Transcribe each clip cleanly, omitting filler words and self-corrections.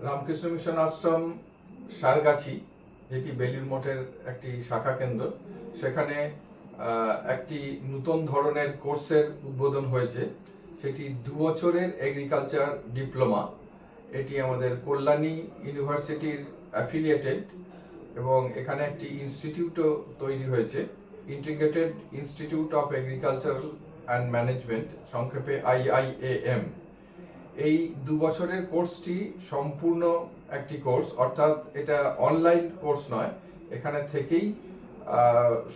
Ramakrishna mission আশ্রম সারগাছি, যেটি বেলুড় মঠের একটি শাখা কেন্দ্র, সেখানে একটি নতুন ধরনের কোর্সের উদ্বোধন হয়েছে। সেটি 2 বছরের এগ্রিকালচার ডিপ্লোমা। এটি আমাদের কল্যাণী ইউনিভার্সিটির অ্যাফিলিয়েটেড এবং এখানে একটি ইনস্টিটিউটও তৈরি হয়েছে, integrated institute of agricultural and management, সংক্ষেপে IIAM। এই 2 বছরের কোর্সটি সম্পূর্ণ একটি কোর্স, অর্থাৎ এটা অনলাইন কোর্স নয়। এখানে থেকেই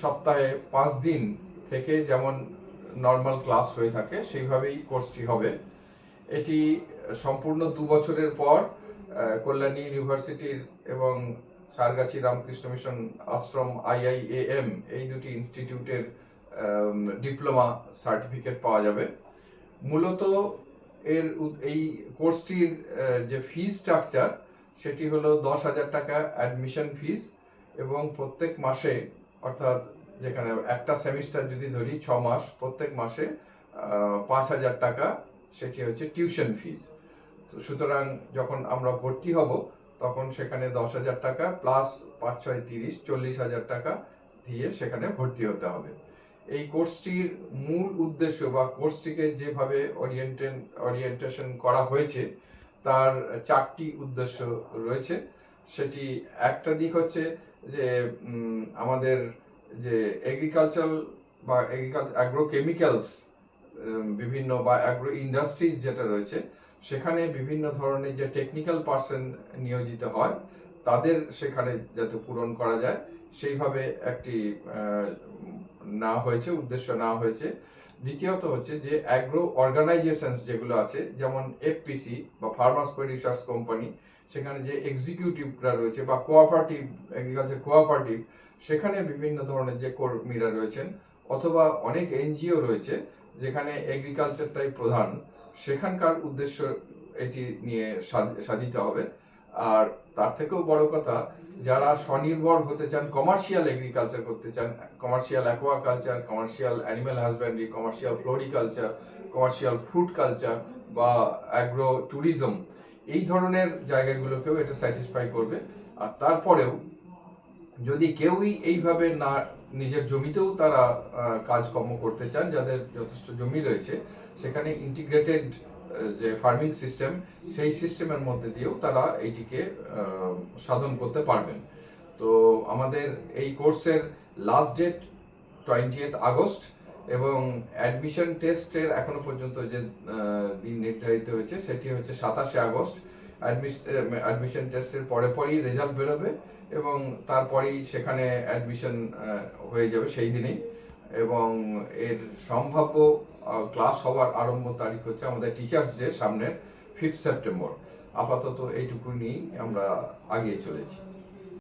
সপ্তাহে 5 দিন থেকে যেমন নর্মাল ক্লাস হয়ে থাকে সেইভাবেই কোর্সটি হবে। এটি সম্পূর্ণ 2 বছরের পর কল্যাণী ইউনিভার্সিটির এবং সারগাছি রামকৃষ্ণ মিশন আশ্রম IIAM এই দুটি ইনস্টিটিউটের ডিপ্লোমা সার্টিফিকেট পাওয়া যাবে। মূলত এই কোর্সটির যে ফি স্ট্রাকচার সেটি হলো 10,000 টাকা অ্যাডমিশন ফিস, এবং প্রত্যেক মাসে, অর্থাৎ যেখানে একটা সেমিস্টার যদি ধরি 6 মাস, প্রত্যেক মাসে 5,000 টাকা সেটি হচ্ছে টিউশন ফিস। তো সুতরাং যখন আমরা ভর্তি হব তখন সেখানে 10,000 টাকা প্লাস 5 6 30 40,000 টাকা দিয়ে সেখানে ভর্তি হতে হবে। এই কোর্সটির মূল উদ্দেশ্য বা কোর্সটিকে যেভাবে ওরিয়েন্টেশন করা হয়েছে তার 4টি উদ্দেশ্য রয়েছে। সেটি একটা দিক হচ্ছে যে আমাদের যে এগ্রিকালচারাল বা অ্যাগ্রোকেমিক্যালস বিভিন্ন বা অ্যাগ্রো ইন্ডাস্ট্রিজ যেটা রয়েছে, সেখানে বিভিন্ন ধরনের যে টেকনিক্যাল পার্সন নিয়োজিত হয় তাদের সেখানে যাতে পূরণ করা যায় সেইভাবে একটি উদ্দেশ্য নেওয়া হয়েছে। দ্বিতীয়ত হচ্ছে যে অ্যাগ্রো অর্গানাইজেশনস যেগুলো আছে, যেমন FPC বা ফার্মার্স প্রডিউসার্স কোম্পানি, সেখানে যে এক্সিকিউটিভরা রয়েছে বা কোঅপারেটিভ এগ্রিকালচার কোঅপারেটিভ, সেখানে বিভিন্ন ধরনের যে কর্মীরা রয়েছেন, অথবা অনেক NGO রয়েছে যেখানে এগ্রিকালচারটাই প্রধান, সেখানকার উদ্দেশ্য এটি নিয়ে সাধিত হবে। আর তার থেকেও বড় কথা, যারা স্বনির্ভর হতে চান, কমার্শিয়াল এগ্রিকালচার করতে চান, commercial aquaculture, commercial animal husbandry, commercial floriculture, commercial fruit culture বা অ্যাগ্রো ট্যুরিজম, এই ধরনের জায়গাগুলোকেও এটা স্যাটিসফাই করবে। আর তারপরেও যদি কেউই এইভাবে না, নিজের জমিতেও তারা কাজকর্ম করতে চান, যাদের যথেষ্ট জমি রয়েছে, সেখানে ইন্টিগ্রেটেড যে ফার্মিং সিস্টেম, সেই সিস্টেমের মধ্যে দিয়েও তারা এইটিকে সাধন করতে পারবেন। তো আমাদের এই কোর্সের লাস্ট ডেট 20th আগস্ট, এবং অ্যাডমিশন টেস্টের এখনো পর্যন্ত যে দিন নির্ধারিত হয়েছে সেটি হচ্ছে 27শে আগস্ট। অ্যাডমিশন টেস্টের পরেই রেজাল্ট বেরোবে এবং তারপরেই সেখানে অ্যাডমিশন হয়ে যাবে সেই দিনেই। এবং এর সম্ভাব্য ক্লাস হওয়ার আরম্ভ তারিখ হচ্ছে আমাদের টিচার্স ডে সামনের 5 সেপ্টেম্বর। আপাতত এইটুকু নিয়েই আমরা আগিয়ে চলেছি।